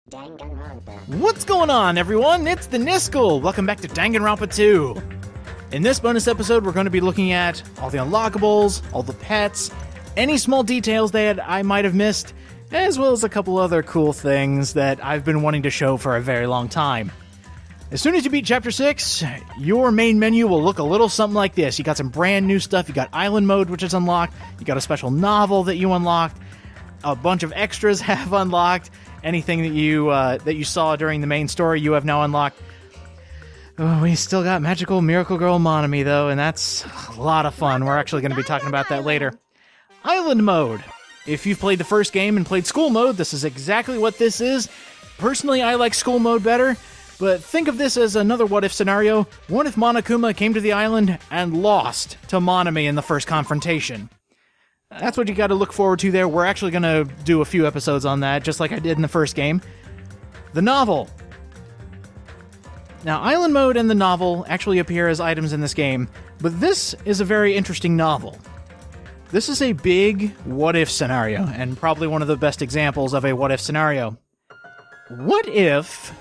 What's going on, everyone? It's the Niskel. Welcome back to Danganronpa 2. In this bonus episode, we're going to be looking at all the unlockables, all the pets, any small details that I might have missed, as well as a couple other cool things that I've been wanting to show for a very long time. As soon as you beat Chapter 6, your main menu will look a little something like this. You got some brand new stuff. You got Island Mode, which is unlocked. You got a special novel that you unlocked. A bunch of extras have unlocked. Anything that you saw during the main story, you have now unlocked. Oh, we still got Magical Miracle Girl Monami, though, and that's a lot of fun. We're actually going to be talking about that later. Island Mode. If you've played the first game and played School Mode, this is exactly what this is. Personally, I like School Mode better, but think of this as another what-if scenario. What if Monokuma came to the island and lost to Monami in the first confrontation? That's what you got to look forward to there. We're actually going to do a few episodes on that, just like I did in the first game. The novel. Now, Island Mode and the novel actually appear as items in this game, but this is a very interesting novel. This is a big what-if scenario, and probably one of the best examples of a what-if scenario. What if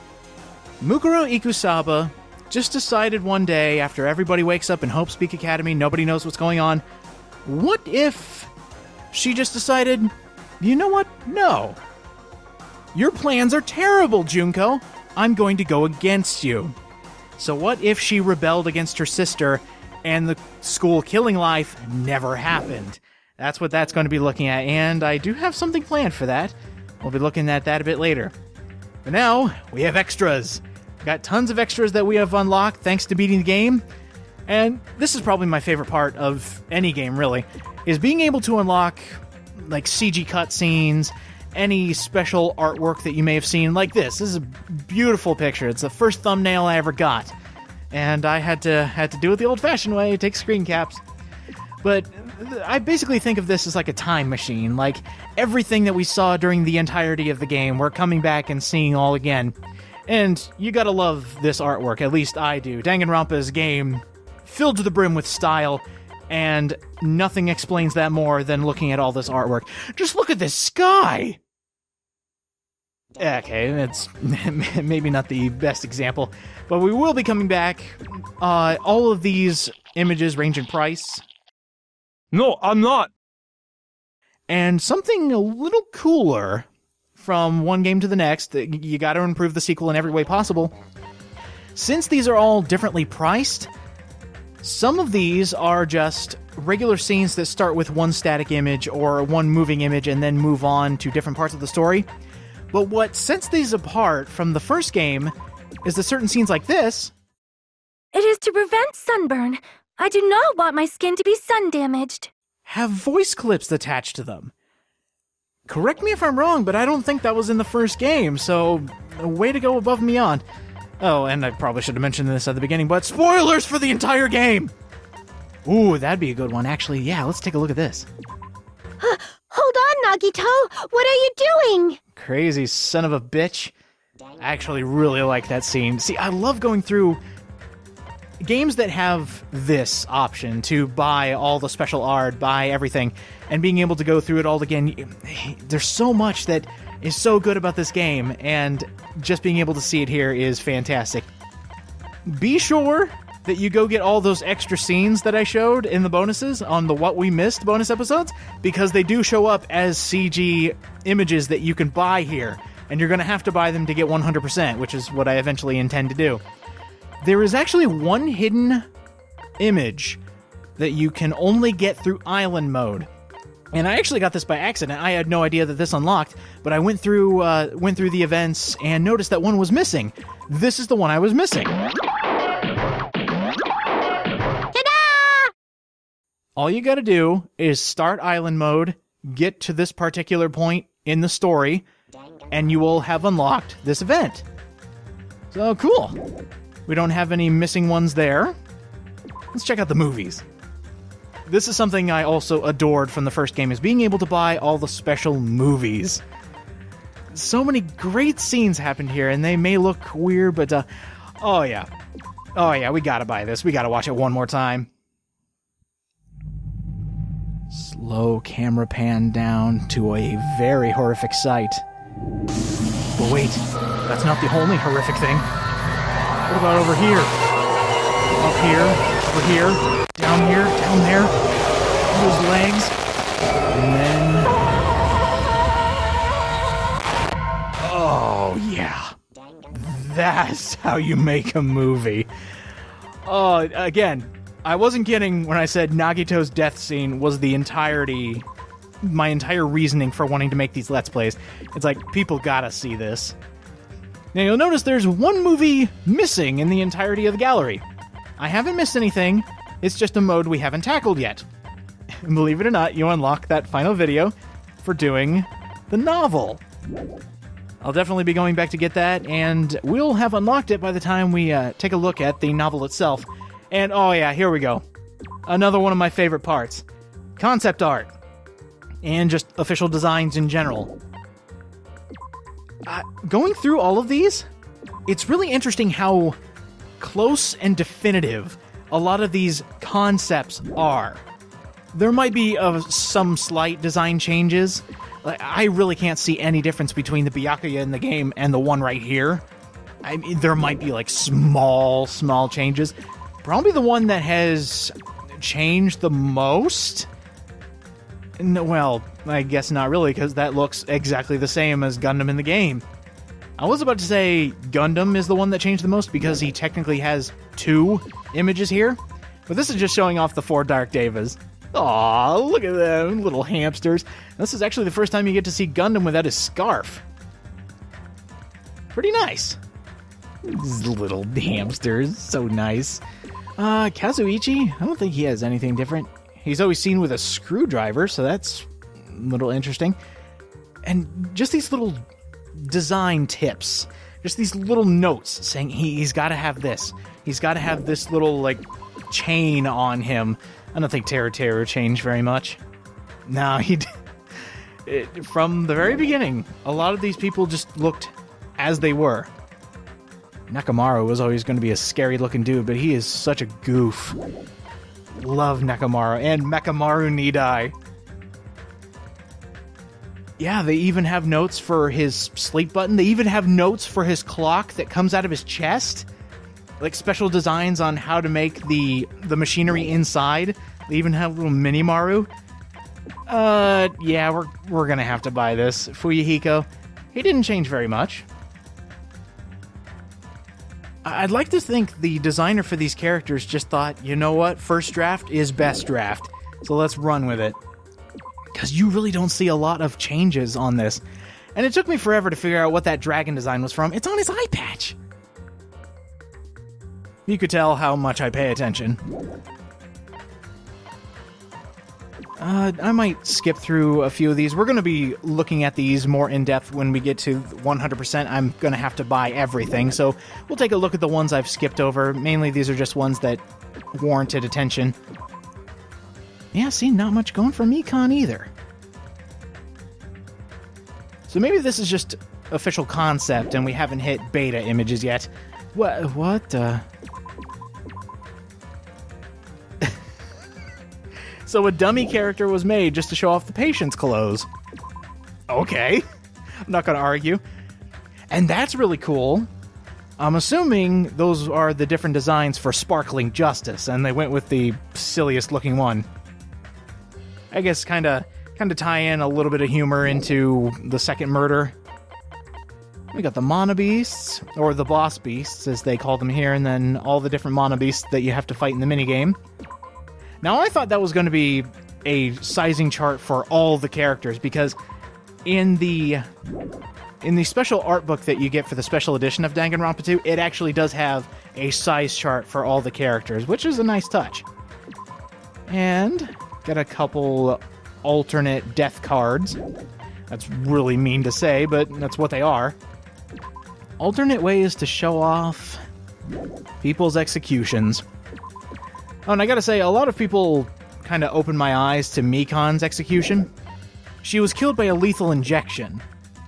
Mukuro Ikusaba just decided one day, after everybody wakes up in Hope Speak Academy, nobody knows what's going on, what if she just decided, you know what? No. Your plans are terrible, Junko. I'm going to go against you. So what if she rebelled against her sister and the school killing life never happened? That's what that's going to be looking at, and I do have something planned for that. We'll be looking at that a bit later. But now, we have extras. We've got tons of extras that we have unlocked thanks to beating the game. And this is probably my favorite part of any game, really, is being able to unlock, like, CG cutscenes, any special artwork that you may have seen, like this. This is a beautiful picture. It's the first thumbnail I ever got. And I had to do it the old-fashioned way, take screen caps. But I basically think of this as like a time machine. Like, everything that we saw during the entirety of the game, we're coming back and seeing all again. And you gotta love this artwork, at least I do. Danganronpa's game filled to the brim with style, and nothing explains that more than looking at all this artwork. Just look at this sky! Okay, it's maybe not the best example, but we will be coming back. All of these images range in price. No, I'm not! And something a little cooler from one game to the next, you gotta improve the sequel in every way possible. Since these are all differently priced, some of these are just regular scenes that start with one static image or one moving image and then move on to different parts of the story. But what sets these apart from the first game is that certain scenes like this... It is to prevent sunburn. I do not want my skin to be sun damaged. ...have voice clips attached to them. Correct me if I'm wrong, but I don't think that was in the first game, so way to go above and beyond. Oh, and I probably should have mentioned this at the beginning, but spoilers for the entire game! Ooh, that'd be a good one. Actually, yeah, let's take a look at this. Hold on, Nagito! What are you doing? Crazy son of a bitch. I actually really like that scene. See, I love going through games that have this option to buy all the special art, buy everything, and being able to go through it all again. There's so much that is so good about this game, and just being able to see it here is fantastic. Be sure that you go get all those extra scenes that I showed in the bonuses on the What We Missed bonus episodes, because they do show up as CG images that you can buy here, and you're going to have to buy them to get 100%, which is what I eventually intend to do. There is actually one hidden image that you can only get through Island Mode. And I actually got this by accident. I had no idea that this unlocked, but I went through the events and noticed that one was missing. This is the one I was missing. Ta-da! All you gotta do is start Island Mode, get to this particular point in the story, and you will have unlocked this event. So, cool. We don't have any missing ones there. Let's check out the movies. This is something I also adored from the first game, is being able to buy all the special movies. So many great scenes happened here, and they may look weird, but, oh yeah, we gotta buy this. We gotta watch it one more time. Slow camera pan down to a very horrific sight. But wait, that's not the only horrific thing. What about over here? Up here, over here, down there. Those legs. And then... Oh, yeah. That's how you make a movie. Oh, again, I wasn't kidding when I said Nagato's death scene was my entire reasoning for wanting to make these Let's Plays. It's like, people gotta see this. Now you'll notice there's one movie missing in the entirety of the gallery. I haven't missed anything, it's just a mode we haven't tackled yet. And believe it or not, you unlock that final video for doing the novel. I'll definitely be going back to get that, and we'll have unlocked it by the time we take a look at the novel itself. And oh yeah, here we go. Another one of my favorite parts. Concept art. And just official designs in general. Going through all of these, it's really interesting how close and definitive a lot of these concepts are. There might be some slight design changes. I really can't see any difference between the Byakuya in the game and the one right here. I mean, there might be like small changes. Probably the one that has changed the most. No, well, I guess not really, because that looks exactly the same as Gundam in the game. I was about to say Gundam is the one that changed the most because he technically has 2 images here, but this is just showing off the 4 Dark Devas. Aw, look at them, little hamsters. This is actually the first time you get to see Gundam without his scarf. Pretty nice. These little hamsters, so nice. Kazuichi, I don't think he has anything different. He's always seen with a screwdriver, so that's a little interesting. And just these little design tips. Just these little notes saying he's got to have this. He's got to have this little, like, chain on him. I don't think Terra changed very much. No, from the very beginning, a lot of these people just looked as they were. Nakamaru was always going to be a scary-looking dude, but he is such a goof. Love Nakamaru, and Mekamaru Nidai. Yeah, they even have notes for his sleep button. They even have notes for his clock that comes out of his chest. Like special designs on how to make the machinery inside. They even have little mini Maru. Yeah, we're gonna have to buy this. Fuyuhiko. He didn't change very much. I'd like to think the designer for these characters just thought, you know what, first draft is best draft, so let's run with it. Because you really don't see a lot of changes on this. And it took me forever to figure out what that dragon design was from. It's on his eye patch! You could tell how much I pay attention. I might skip through a few of these. We're going to be looking at these more in depth when we get to 100%. I'm going to have to buy everything, so we'll take a look at the ones I've skipped over. Mainly these are just ones that warranted attention. Yeah, see, not much going for Mekon either. So maybe this is just official concept and we haven't hit beta images yet. What? So a dummy character was made just to show off the patient's clothes. Okay. I'm not going to argue. And that's really cool. I'm assuming those are the different designs for Sparkling Justice, and they went with the silliest looking one. I guess kind of tie in a little bit of humor into the second murder. We got the Mana Beasts, or the Boss Beasts, as they call them here, and then all the different Mana Beasts that you have to fight in the minigame. Now, I thought that was going to be a sizing chart for all the characters, because in the special art book that you get for the special edition of Danganronpa 2, it actually does have a size chart for all the characters, which is a nice touch. And got a couple alternate death cards. That's really mean to say, but that's what they are. Alternate ways to show off people's executions. Oh, and I gotta say, a lot of people kind of opened my eyes to Mekon's execution. She was killed by a lethal injection,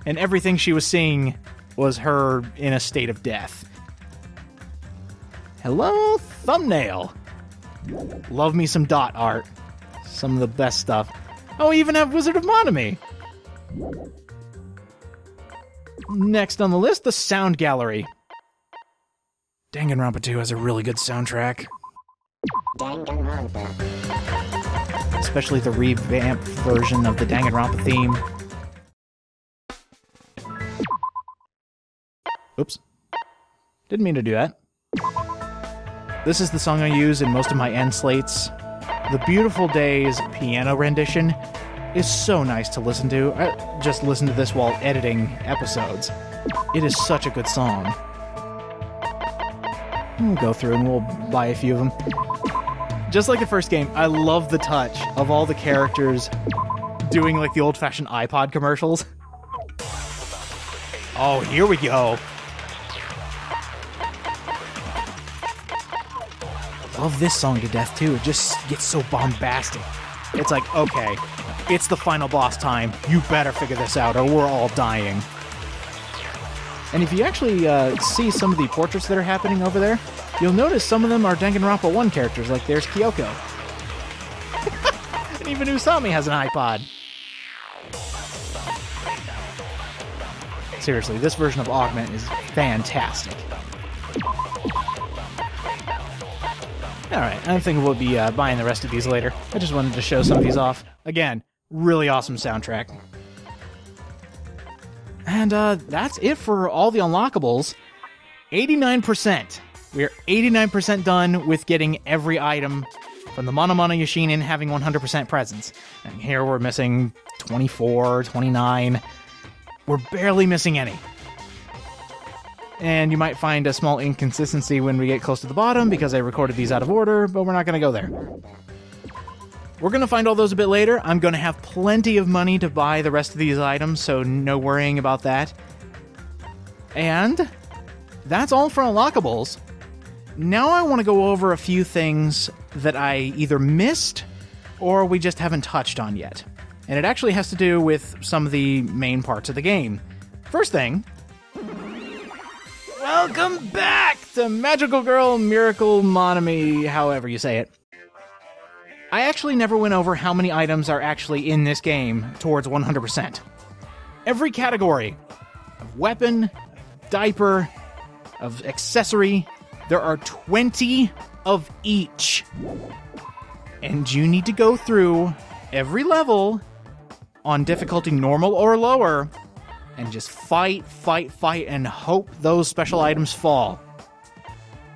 and everything she was seeing was her in a state of death. Hello, thumbnail! Love me some dot art. Some of the best stuff. Oh, we even have Wizard of Monami! Next on the list, the sound gallery. Danganronpa 2 has a really good soundtrack. Danganronpa. Especially the revamped version of the Danganronpa theme. Oops. Didn't mean to do that. This is the song I use in most of my end slates. The Beautiful Days piano rendition is so nice to listen to. I just listen to this while editing episodes. It is such a good song. We'll go through and we'll buy a few of them. Just like the first game, I love the touch of all the characters doing like the old-fashioned iPod commercials. Oh, here we go. I love this song to death too. It just gets so bombastic. It's like, okay, it's the final boss time. You better figure this out or we're all dying. And if you actually see some of the portraits that are happening over there, you'll notice some of them are Danganronpa 1 characters, like there's Kyoko. And even Usami has an iPod. Seriously, this version of Augment is fantastic. Alright, I think we'll be buying the rest of these later. I just wanted to show some of these off. Again, really awesome soundtrack. And that's it for all the unlockables. 89%. We're 89% done with getting every item from the Mono Mono Yoshinin having 100% presence. And here we're missing 24, 29. We're barely missing any. And you might find a small inconsistency when we get close to the bottom because I recorded these out of order, but we're not going to go there. We're going to find all those a bit later. I'm going to have plenty of money to buy the rest of these items, so no worrying about that. And that's all for unlockables. Now I want to go over a few things that I either missed or we just haven't touched on yet. And it actually has to do with some of the main parts of the game. First thing, welcome back to Magical Girl Miracle Monomi, however you say it. I actually never went over how many items are actually in this game towards 100%. Every category of weapon, of diaper, of accessory, there are 20 of each. And you need to go through every level on difficulty normal or lower and just fight, and hope those special items fall.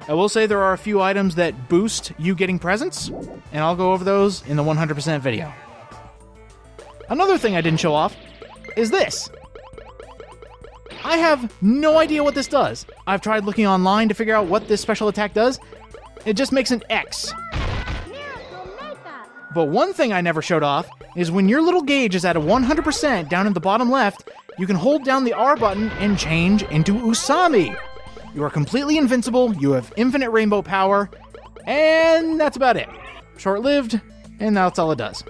I will say there are a few items that boost you getting presents, and I'll go over those in the 100% video. Another thing I didn't show off is this. I have no idea what this does. I've tried looking online to figure out what this special attack does. It just makes an X. But one thing I never showed off is when your little gauge is at a 100% down in the bottom left, you can hold down the R button and change into Usami. You are completely invincible, you have infinite rainbow power, and that's about it. Short-lived, and that's all it does.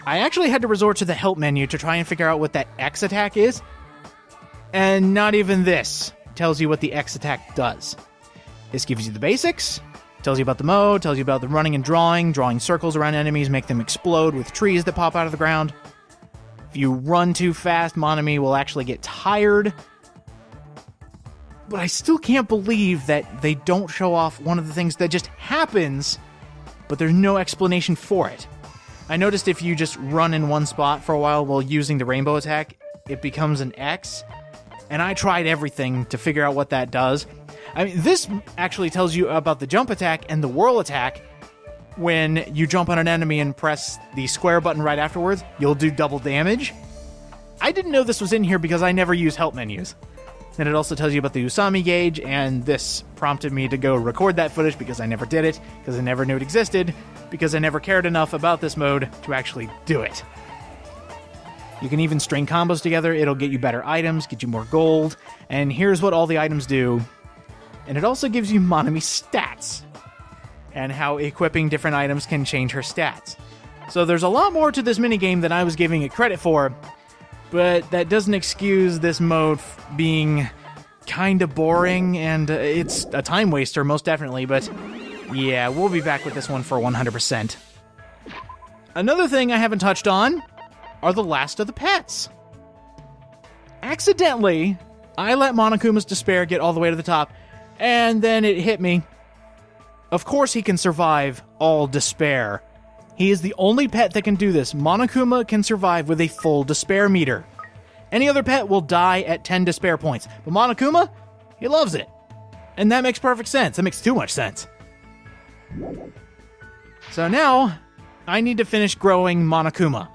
I actually had to resort to the help menu to try and figure out what that X attack is, and not even this tells you what the X attack does. This gives you the basics, tells you about the mode, tells you about the running and drawing circles around enemies, make them explode with trees that pop out of the ground. If you run too fast, Monomi will actually get tired. But I still can't believe that they don't show off one of the things that just happens, but there's no explanation for it. I noticed if you just run in one spot for a while using the rainbow attack, it becomes an X. And I tried everything to figure out what that does. I mean, this actually tells you about the jump attack and the whirl attack. When you jump on an enemy and press the square button right afterwards, you'll do double damage. I didn't know this was in here because I never use help menus. And it also tells you about the Usami gauge, and this prompted me to go record that footage because I never did it, because I never knew it existed, because I never cared enough about this mode to actually do it. You can even string combos together, it'll get you better items, get you more gold, and here's what all the items do. And it also gives you Monomi's stats, and how equipping different items can change her stats. So there's a lot more to this minigame than I was giving it credit for, but that doesn't excuse this mode being kinda boring, and it's a time waster, most definitely, but yeah, we'll be back with this one for 100%. Another thing I haven't touched on are the last of the pets. accidentally, I let Monokuma's despair get all the way to the top, and then it hit me. Of course he can survive all despair. He is the only pet that can do this. Monokuma can survive with a full despair meter. Any other pet will die at 10 despair points, but Monokuma, he loves it. And that makes perfect sense. That makes too much sense. So now, I need to finish growing Monokuma.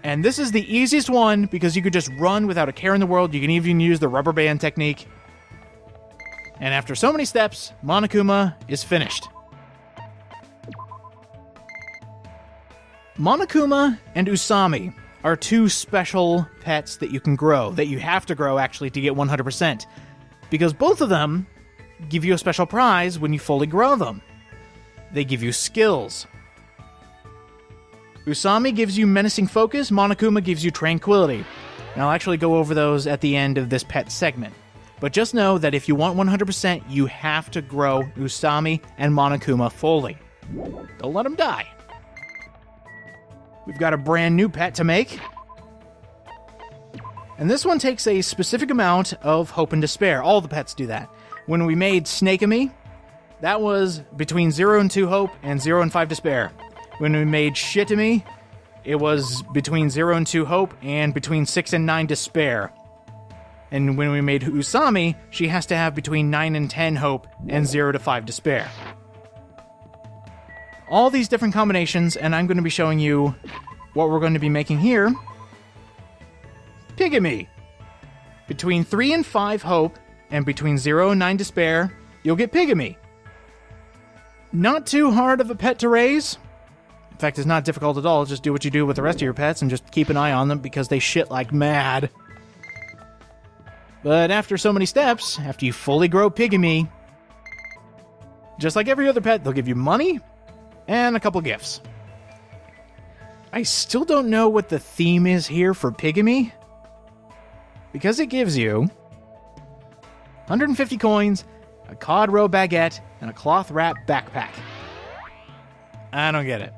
And this is the easiest one because you could just run without a care in the world. You can even use the rubber band technique. And after so many steps, Monokuma is finished. Monokuma and Usami are two special pets that you can grow, that you have to grow actually to get 100%, because both of them give you a special prize when you fully grow them. They give you skills. Usami gives you menacing focus, Monokuma gives you tranquility. And I'll actually go over those at the end of this pet segment. But just know that if you want 100%, you have to grow Usami and Monokuma fully. Don't let them die. We've got a brand new pet to make. And this one takes a specific amount of hope and despair. All the pets do that. When we made Snake-Ami, that was between 0 and 2 hope and 0 and 5 despair. When we made Shitami, it was between 0 and 2 hope and between 6 and 9 despair. And when we made Usami, she has to have between 9 and 10 hope and 0 to 5 despair. All these different combinations, and I'm going to be showing you what we're going to be making here. Pigamy. Between 3 and 5 hope, and between 0 and 9 despair, you'll get Pigamy. Not too hard of a pet to raise. In fact, it's not difficult at all. Just do what you do with the rest of your pets and just keep an eye on them because they shit like mad. But after so many steps, after you fully grow Pigamy, just like every other pet, they'll give you money and a couple gifts. I still don't know what the theme is here for Pigamy, because it gives you 150 coins, a cod roe baguette, and a cloth wrap backpack. I don't get it.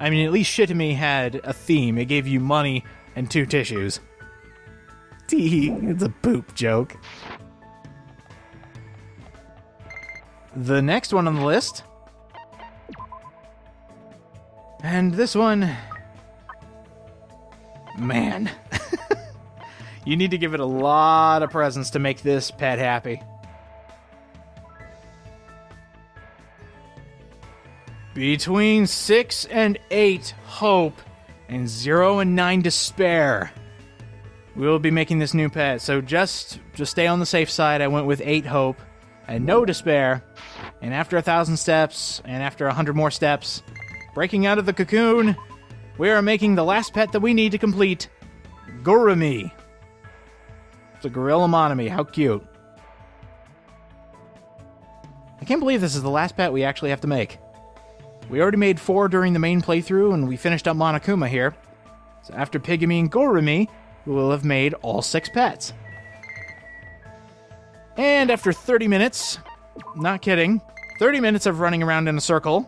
I mean, at least Shitami had a theme. It gave you money and 2 tissues. Tee, it's a poop joke. The next one on the list. And this one... Man. You need to give it a lot of presents to make this pet happy. Between 6 and 8 hope and 0 and 9 despair. We'll be making this new pet, so just stay on the safe side. I went with 8 hope and no despair. And after 1,000 steps, and after 100 more steps, breaking out of the cocoon, we are making the last pet that we need to complete, Gurumi. It's a gorilla monomy. How cute. I can't believe this is the last pet we actually have to make. We already made 4 during the main playthrough, and we finished up Monokuma here. So after Pigamy and Gurumi, we will have made all 6 pets. And after 30 minutes, not kidding, 30 minutes of running around in a circle,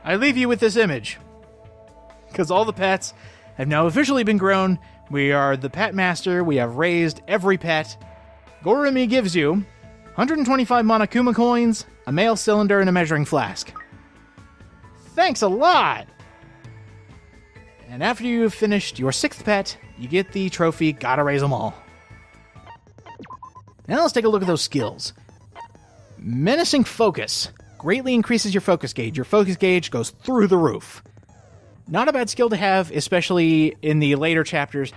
I leave you with this image. Because all the pets have now officially been grown. We are the pet master. We have raised every pet. Gurumi gives you 125 Monokuma coins, a mail cylinder, and a measuring flask. Thanks a lot! And after you've finished your 6th pet, you get the trophy, gotta raise them all. Now let's take a look at those skills. Menacing Focus greatly increases your focus gauge. Your focus gauge goes through the roof. Not a bad skill to have, especially in the later chapters,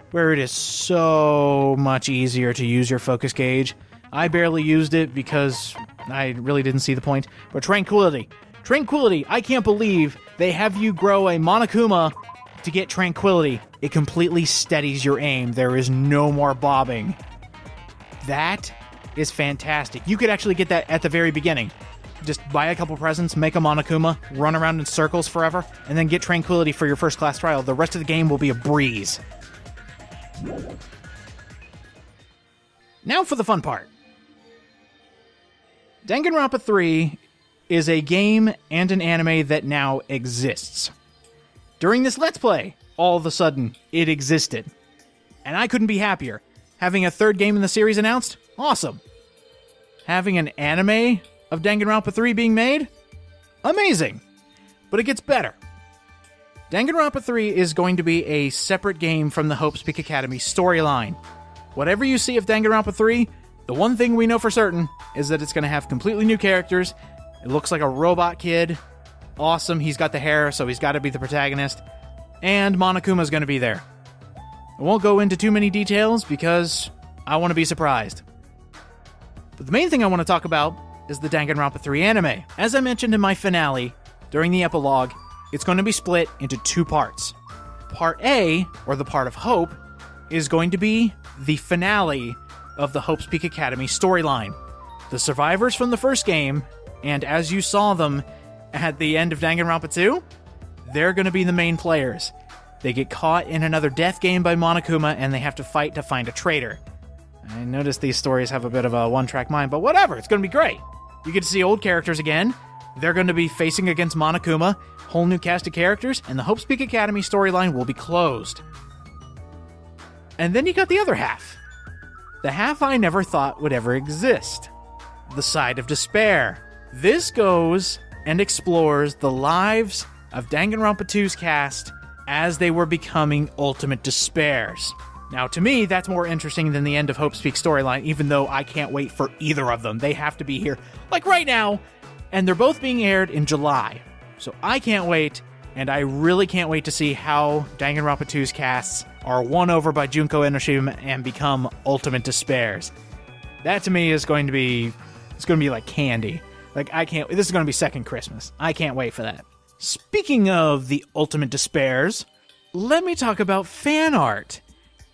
where it is so much easier to use your focus gauge. I barely used it because I really didn't see the point. But Tranquility. Tranquility, I can't believe they have you grow a Monokuma to get Tranquility. It completely steadies your aim. There is no more bobbing. That is fantastic. You could actually get that at the very beginning. Just buy a couple presents, make a Monokuma, run around in circles forever, and then get Tranquility for your first class trial. The rest of the game will be a breeze. Now for the fun part. Danganronpa 3 is a game and an anime that now exists. During this Let's Play, all of a sudden, it existed. And I couldn't be happier. Having a third game in the series announced? Awesome. Having an anime of Danganronpa 3 being made? Amazing. But it gets better. Danganronpa 3 is going to be a separate game from the Hope's Peak Academy storyline. Whatever you see of Danganronpa 3, the one thing we know for certain is that it's going to have completely new characters. It looks like a robot kid. Awesome, he's got the hair, so he's got to be the protagonist. And Monokuma's going to be there. I won't go into too many details because I want to be surprised. But the main thing I want to talk about is the Danganronpa 3 anime. As I mentioned in my finale, during the epilogue, it's going to be split into two parts. Part A, or the part of Hope, is going to be the finale of the Hope's Peak Academy storyline. The survivors from the first game, and as you saw them at the end of Danganronpa 2, they're going to be the main players. They get caught in another death game by Monokuma, and they have to fight to find a traitor. I noticed these stories have a bit of a one-track mind, but whatever, it's going to be great. You get to see old characters again. They're going to be facing against Monokuma, whole new cast of characters, and the Hope's Peak Academy storyline will be closed. And then you got the other half. The half I never thought would ever exist. The Side of Despair. This goes and explores the lives of Danganronpa 2's cast as they were becoming ultimate despairs. Now, to me, that's more interesting than the end of Hope's Peak storyline, even though I can't wait for either of them. They have to be here, like right now, and they're both being aired in July. So I can't wait, and I really can't wait to see how Danganronpa 2's casts are won over by Junko Enoshima and become ultimate despairs. That, to me, is going to be... It's going to be like candy. Like, I can't... This is going to be second Christmas. I can't wait for that. Speaking of the ultimate despairs, let me talk about fan art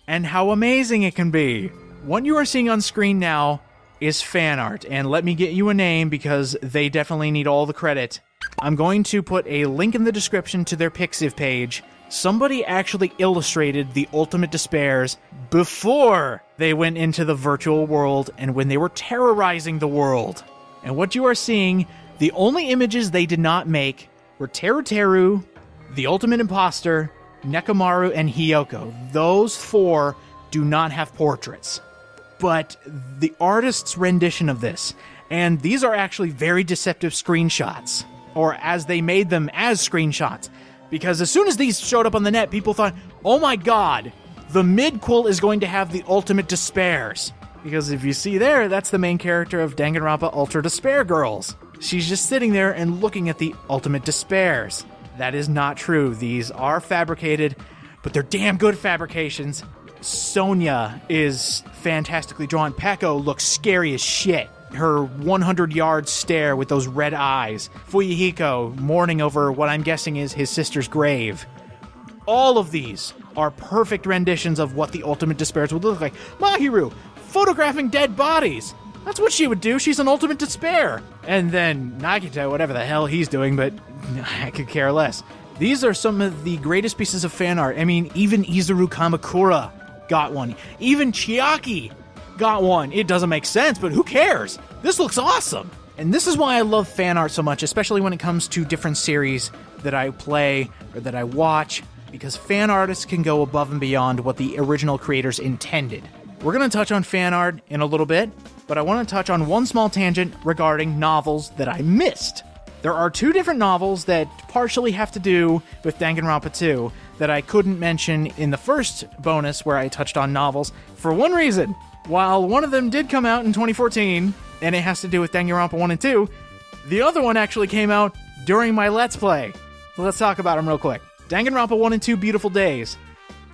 and how amazing it can be. What you are seeing on screen now is fan art, and let me get you a name because they definitely need all the credit. I'm going to put a link in the description to their Pixiv page. Somebody actually illustrated the ultimate despairs before they went into the virtual world and when they were terrorizing the world. And what you are seeing, the only images they did not make were Teru, the Ultimate Imposter, Nekomaru, and Hiyoko. Those four do not have portraits. But the artist's rendition of this, and these are actually very deceptive screenshots, or as they made them as screenshots, because as soon as these showed up on the net, people thought, oh my god, the midquel is going to have the ultimate despairs. Because if you see there, that's the main character of Danganronpa Ultra Despair Girls. She's just sitting there and looking at the ultimate despairs. That is not true. These are fabricated, but they're damn good fabrications. Sonya is fantastically drawn. Peko looks scary as shit. Her 100-yard stare with those red eyes. Fuyuhiko mourning over what I'm guessing is his sister's grave. All of these are perfect renditions of what the ultimate despairs would look like. Mahiru, photographing dead bodies. That's what she would do. She's an ultimate despair. And then Nagato, whatever the hell he's doing, but I could care less. These are some of the greatest pieces of fan art. I mean, even Izuru Kamakura got one. Even Chiaki got one. It doesn't make sense, but who cares? This looks awesome. And this is why I love fan art so much, especially when it comes to different series that I play or that I watch, because fan artists can go above and beyond what the original creators intended. We're going to touch on fan art in a little bit, but I want to touch on one small tangent regarding novels that I missed. There are two different novels that partially have to do with Danganronpa 2 that I couldn't mention in the first bonus where I touched on novels for one reason. While one of them did come out in 2014, and it has to do with Danganronpa 1 and 2, the other one actually came out during my Let's Play. So let's talk about them real quick. Danganronpa 1 and 2 Beautiful Days.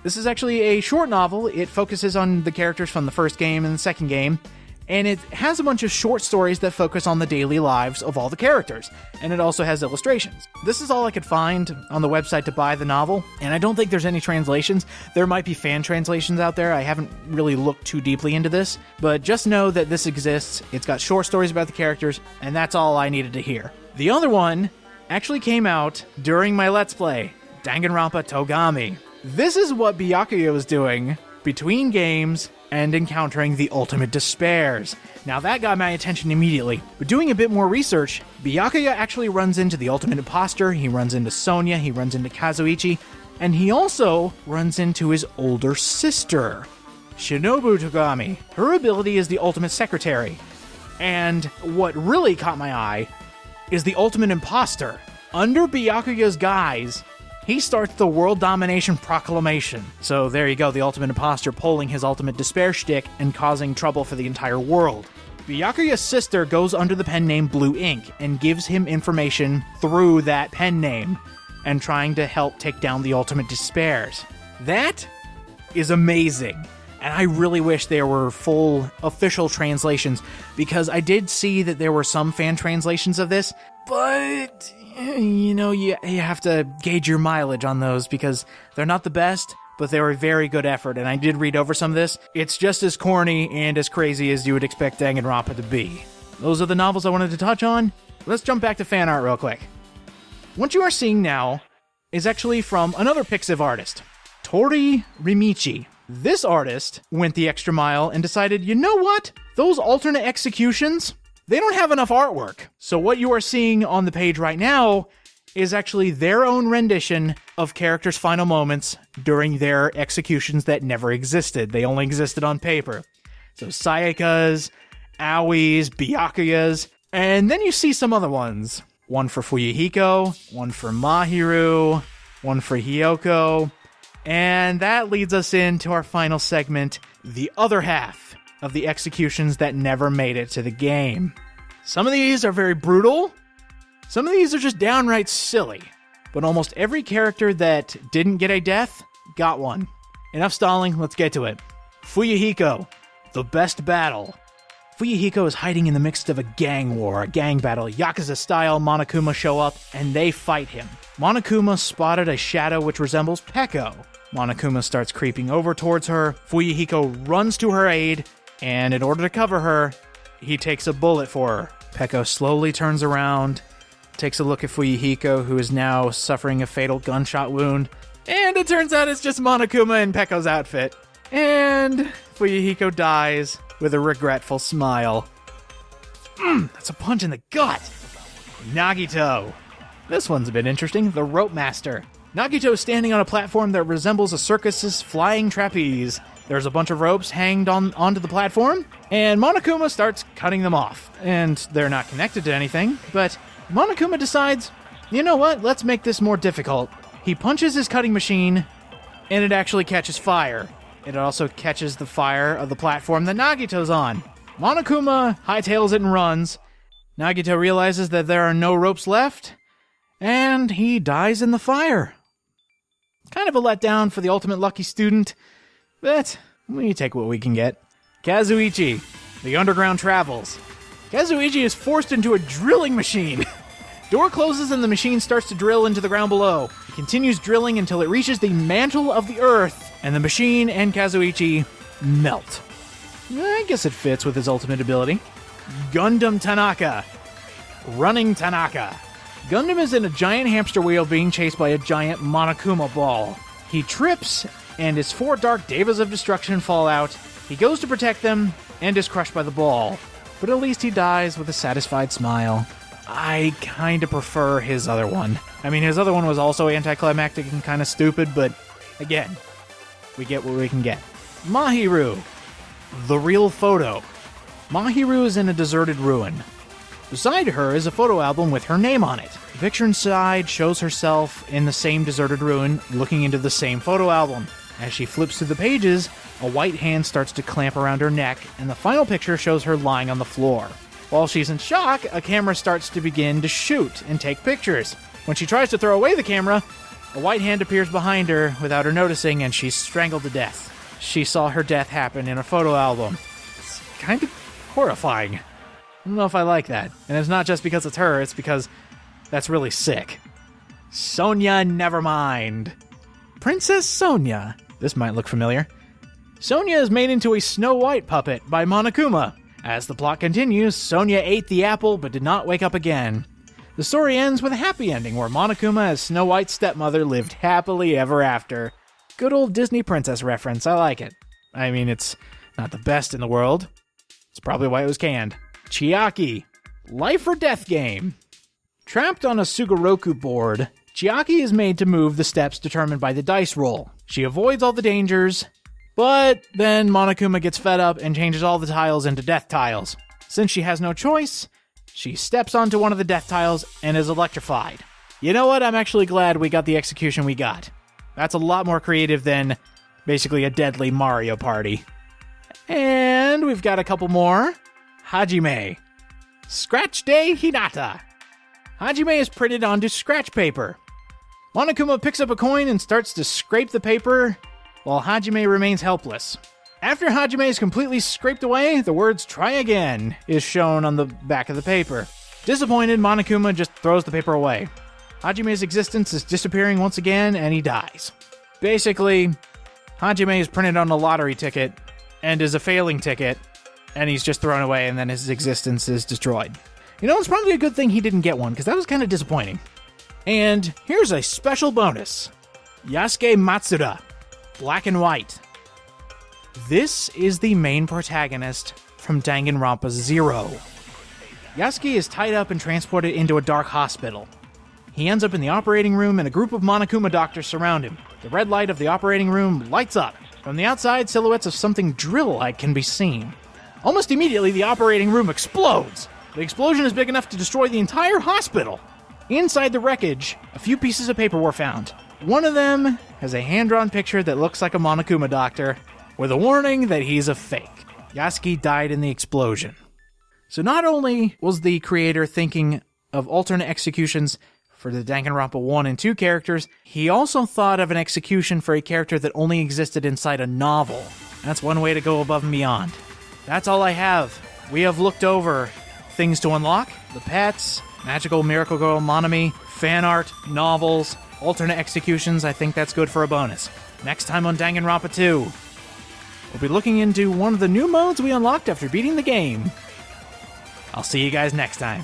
This is actually a short novel. It focuses on the characters from the first game and the second game, and it has a bunch of short stories that focus on the daily lives of all the characters, and it also has illustrations. This is all I could find on the website to buy the novel, and I don't think there's any translations. There might be fan translations out there. I haven't really looked too deeply into this, but just know that this exists. It's got short stories about the characters, and that's all I needed to hear. The other one actually came out during my Let's Play, Danganronpa Togami. This is what Byakuya was doing between games and encountering the ultimate despairs. Now that got my attention immediately. But doing a bit more research, Byakuya actually runs into the ultimate imposter, he runs into Sonya, he runs into Kazuichi, And he also runs into his older sister, Shinobu Togami. Her ability is the Ultimate Secretary. And what really caught my eye is the Ultimate Imposter. Under Byakuya's guise, he starts the World Domination Proclamation. So there you go, the Ultimate Imposter pulling his ultimate despair shtick and causing trouble for the entire world. Byakuya's sister goes under the pen name Blue Ink and gives him information through that pen name and trying to help take down the Ultimate Despairs. That is amazing. And I really wish there were full official translations, because I did see that there were some fan translations of this, but, you know, you have to gauge your mileage on those because they're not the best, but they were a very good effort, and I did read over some of this. It's just as corny and as crazy as you would expect Danganronpa to be. Those are the novels I wanted to touch on. Let's jump back to fan art real quick. What you are seeing now is actually from another Pixiv artist, Tori Rimichi. This artist went the extra mile and decided, you know what? Those alternate executions, they don't have enough artwork. So what you are seeing on the page right now is actually their own rendition of characters' final moments during their executions that never existed. They only existed on paper. So Sayaka's, Aoi's, Byakuya's, and then you see some other ones. One for Fuyuhiko, one for Mahiru, one for Hiyoko. And that leads us into our final segment, the other half of the executions that never made it to the game. Some of these are very brutal. Some of these are just downright silly. But almost every character that didn't get a death got one. Enough stalling, let's get to it. Fuyuhiko, the best battle. Fuyuhiko is hiding in the midst of a gang war, a gang battle. Yakuza-style Monokuma show up, and they fight him. Monokuma spotted a shadow which resembles Peko. Monokuma starts creeping over towards her. Fuyuhiko runs to her aid, and in order to cover her, he takes a bullet for her. Peko slowly turns around, takes a look at Fuyuhiko, who is now suffering a fatal gunshot wound, and it turns out it's just Monokuma in Peko's outfit. And Fuyuhiko dies with a regretful smile. That's a punch in the gut! Nagito. This one's a bit interesting. The Rope Master. Nagito is standing on a platform that resembles a circus's flying trapeze. There's a bunch of ropes hanged onto the platform, and Monokuma starts cutting them off. And they're not connected to anything, but Monokuma decides, you know what, let's make this more difficult. He punches his cutting machine, and it actually catches fire. It also catches the fire of the platform that Nagito's on. Monokuma hightails it and runs. Nagito realizes that there are no ropes left, and he dies in the fire. Kind of a letdown for the ultimate lucky student, but we take what we can get. Kazuichi, the underground travels. Kazuichi is forced into a drilling machine. Door closes and the machine starts to drill into the ground below. It continues drilling until it reaches the mantle of the earth, and the machine and Kazuichi melt. I guess it fits with his ultimate ability. Gundam Tanaka. Running Tanaka. Gundam is in a giant hamster wheel being chased by a giant Monokuma ball. He trips, and his 4 dark Devas of Destruction fall out. He goes to protect them, and is crushed by the ball. But at least he dies with a satisfied smile. I kinda prefer his other one. I mean, his other one was also anticlimactic and kinda stupid, but again, we get what we can get. Mahiru. The real photo. Mahiru is in a deserted ruin. Beside her is a photo album with her name on it. The picture inside shows herself in the same deserted ruin, looking into the same photo album. As she flips through the pages, a white hand starts to clamp around her neck, and the final picture shows her lying on the floor. While she's in shock, a camera starts to begin to shoot and take pictures. When she tries to throw away the camera, a white hand appears behind her without her noticing, and she's strangled to death. She saw her death happen in a photo album. It's kind of horrifying. I don't know if I like that. And it's not just because it's her, it's because that's really sick. Sonia Nevermind. Princess Sonia. This might look familiar. Sonia is made into a Snow White puppet by Monokuma. As the plot continues, Sonia ate the apple but did not wake up again. The story ends with a happy ending where Monokuma as Snow White's stepmother lived happily ever after. Good old Disney princess reference, I like it. I mean, it's not the best in the world. It's probably why it was canned. Chiaki. Life or death game. Trapped on a Sugoroku board, Chiaki is made to move the steps determined by the dice roll. She avoids all the dangers, but then Monokuma gets fed up and changes all the tiles into death tiles. Since she has no choice, she steps onto one of the death tiles and is electrified. You know what? I'm actually glad we got the execution we got. That's a lot more creative than basically a deadly Mario Party. And we've got a couple more. Hajime. Scratch de Hinata. Hajime is printed onto scratch paper. Monokuma picks up a coin and starts to scrape the paper, while Hajime remains helpless. After Hajime is completely scraped away, the words "try again" is shown on the back of the paper. Disappointed, Monokuma just throws the paper away. Hajime's existence is disappearing once again, and he dies. Basically, Hajime is printed on a lottery ticket, and is a failing ticket, and he's just thrown away, and then his existence is destroyed. You know, it's probably a good thing he didn't get one, because that was kind of disappointing. And here's a special bonus. Yasuke Matsuda, Black and White. This is the main protagonist from Danganronpa 0. Yasuke is tied up and transported into a dark hospital. He ends up in the operating room and a group of Monokuma doctors surround him. The red light of the operating room lights up. From the outside, silhouettes of something drill-like can be seen. Almost immediately, the operating room explodes. The explosion is big enough to destroy the entire hospital. Inside the wreckage, a few pieces of paper were found. One of them has a hand-drawn picture that looks like a Monokuma doctor, with a warning that he's a fake. Yasuke died in the explosion. So not only was the creator thinking of alternate executions for the Danganronpa 1 and 2 characters, he also thought of an execution for a character that only existed inside a novel. That's one way to go above and beyond. That's all I have. We have looked over things to unlock, the pets, Magical Miracle Girl Monomi, fan art, novels, alternate executions. I think that's good for a bonus. Next time on Danganronpa 2, we'll be looking into one of the new modes we unlocked after beating the game. I'll see you guys next time.